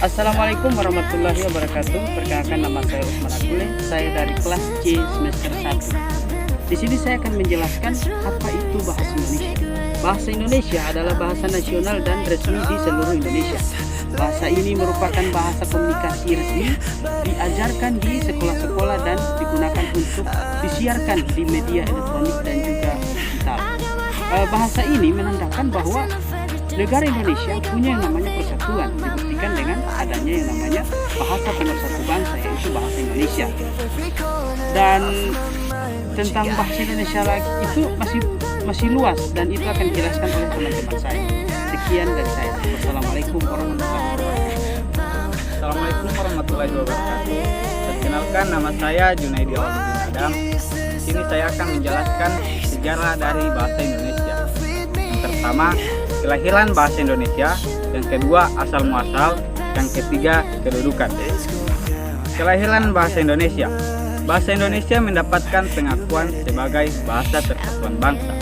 Assalamualaikum warahmatullahi wabarakatuh. Perkenalkan, nama saya Usman Abdullah. Saya dari kelas C semester 1. Di sini saya akan menjelaskan apa itu bahasa Indonesia. Bahasa Indonesia adalah bahasa nasional dan resmi di seluruh Indonesia. Bahasa ini merupakan bahasa komunikasi resmi, diajarkan di sekolah-sekolah dan digunakan untuk disiarkan di media elektronik dan juga digital. Bahasa ini menandakan bahwa negara Indonesia punya yang namanya persatuan, dibuktikan dengan adanya yang namanya bahasa pemersatu bangsa, yaitu bahasa Indonesia. Dan tentang bahasa Indonesia itu masih luas, dan itu akan dijelaskan oleh teman-teman saya. Sekian dari saya. Wassalamualaikum warahmatullahi wabarakatuh. Assalamualaikum warahmatullahi wabarakatuh. Perkenalkan, nama saya Junaidi Awaludin Adam. Di sini saya akan menjelaskan sejarah dari bahasa Indonesia. Yang pertama, kelahiran bahasa Indonesia. Yang kedua, asal muasal. Yang ketiga, kedudukan. Kelahiran bahasa Indonesia. Bahasa Indonesia mendapatkan pengakuan sebagai bahasa persatuan bangsa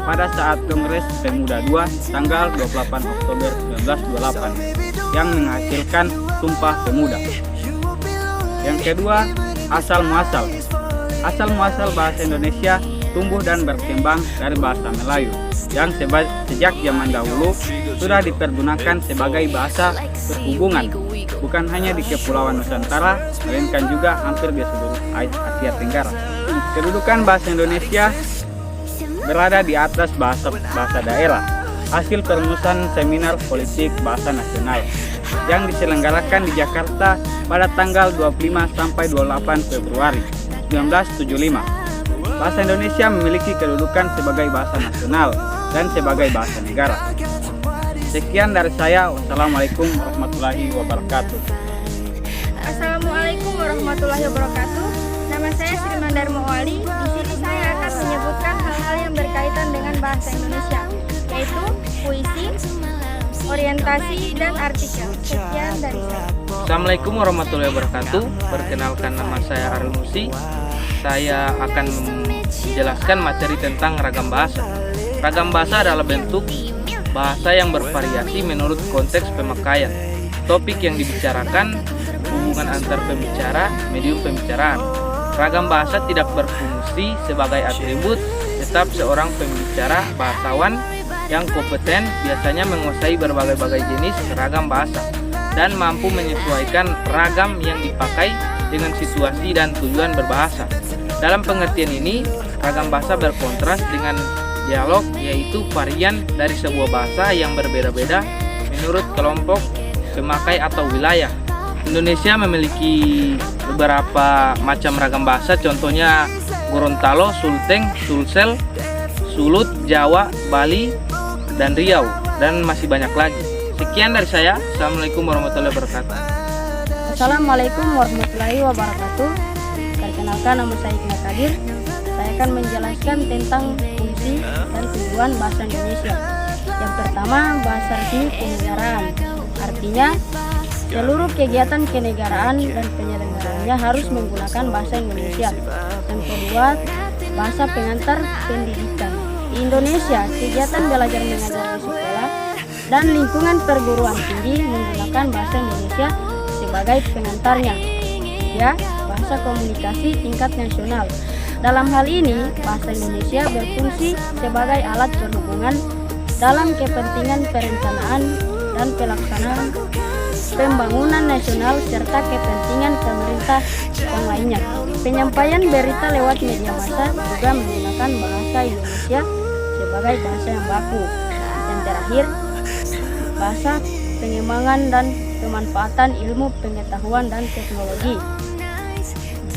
pada saat Kongres Pemuda II tanggal 28 Oktober 1928 yang menghasilkan Sumpah Pemuda. Yang kedua, asal muasal. Asal muasal bahasa Indonesia tumbuh dan berkembang dari bahasa Melayu yang sejak zaman dahulu sudah dipergunakan sebagai bahasa perhubungan, bukan hanya di Kepulauan Nusantara, melainkan juga hampir di seluruh Asia Tenggara. Kedudukan bahasa Indonesia berada di atas bahasa daerah, hasil perumusan seminar politik bahasa nasional yang diselenggarakan di Jakarta pada tanggal 25 sampai 28 Februari 1975. Bahasa Indonesia memiliki kedudukan sebagai bahasa nasional dan sebagai bahasa negara. Sekian dari saya. Wassalamualaikum warahmatullahi wabarakatuh. Assalamualaikum warahmatullahi wabarakatuh. Nama saya Sri Mandarma Wali. Di sini saya akan menyebutkan hal-hal yang berkaitan dengan bahasa Indonesia, yaitu puisi, orientasi, dan artikel. Sekian dari saya. Assalamualaikum warahmatullahi wabarakatuh. Perkenalkan, nama saya Arul Musi. Saya akan menjelaskan materi tentang ragam bahasa. Ragam bahasa adalah bentuk bahasa yang bervariasi menurut konteks pemakaian, topik yang dibicarakan, hubungan antar pembicara, medium pembicaraan. Ragam bahasa tidak berfungsi sebagai atribut, tetap seorang pembicara bahasawan yang kompeten biasanya menguasai berbagai jenis ragam bahasa dan mampu menyesuaikan ragam yang dipakai dengan situasi dan tujuan berbahasa. Dalam pengertian ini, ragam bahasa berkontras dengan dialog, yaitu varian dari sebuah bahasa yang berbeda-beda menurut kelompok pemakai atau wilayah. Indonesia memiliki beberapa macam ragam bahasa, contohnya Gorontalo, Sulteng, Sulsel, Sulut, Jawa, Bali, dan Riau, dan masih banyak lagi. Sekian dari saya. Assalamualaikum warahmatullahi wabarakatuh. Assalamualaikum warahmatullahi wabarakatuh. Perkenalkan, nama saya Iqbal Kadir. Saya akan menjelaskan tentang fungsi dan tujuan bahasa Indonesia. Yang pertama, bahasa resmi kenegaraan. Artinya, seluruh kegiatan kenegaraan dan penyelenggaraannya harus menggunakan bahasa Indonesia. Yang kedua, bahasa pengantar pendidikan. Di Indonesia, kegiatan belajar mengajar di sekolah dan lingkungan perguruan tinggi menggunakan bahasa Indonesia sebagai pengantarnya. Ya, bahasa komunikasi tingkat nasional. Dalam hal ini, bahasa Indonesia berfungsi sebagai alat perhubungan dalam kepentingan perencanaan dan pelaksanaan pembangunan nasional serta kepentingan pemerintah yang lainnya. Penyampaian berita lewat media massa juga menggunakan bahasa Indonesia sebagai bahasa yang baku. Yang terakhir, bahasa pengembangan dan pemanfaatan ilmu pengetahuan dan teknologi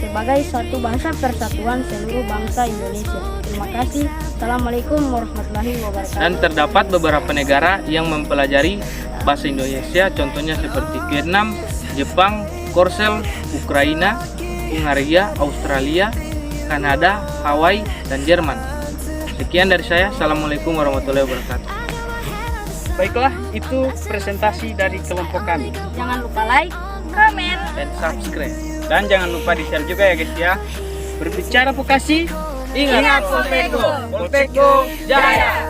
sebagai satu bahasa persatuan seluruh bangsa Indonesia. Terima kasih. Assalamualaikum warahmatullahi wabarakatuh. Dan terdapat beberapa negara yang mempelajari bahasa Indonesia, contohnya seperti Vietnam, Jepang, Korsel, Ukraina, Hungaria, Australia, Kanada, Hawaii, dan Jerman. Sekian dari saya. Assalamualaikum warahmatullahi wabarakatuh. Baiklah, itu presentasi dari kelompok kami. Jangan lupa like, komen, Dan subscribe. Dan jangan lupa di-share juga ya guys ya. Berbicara vokasi, Ingat, Polteko. Polteko Jaya.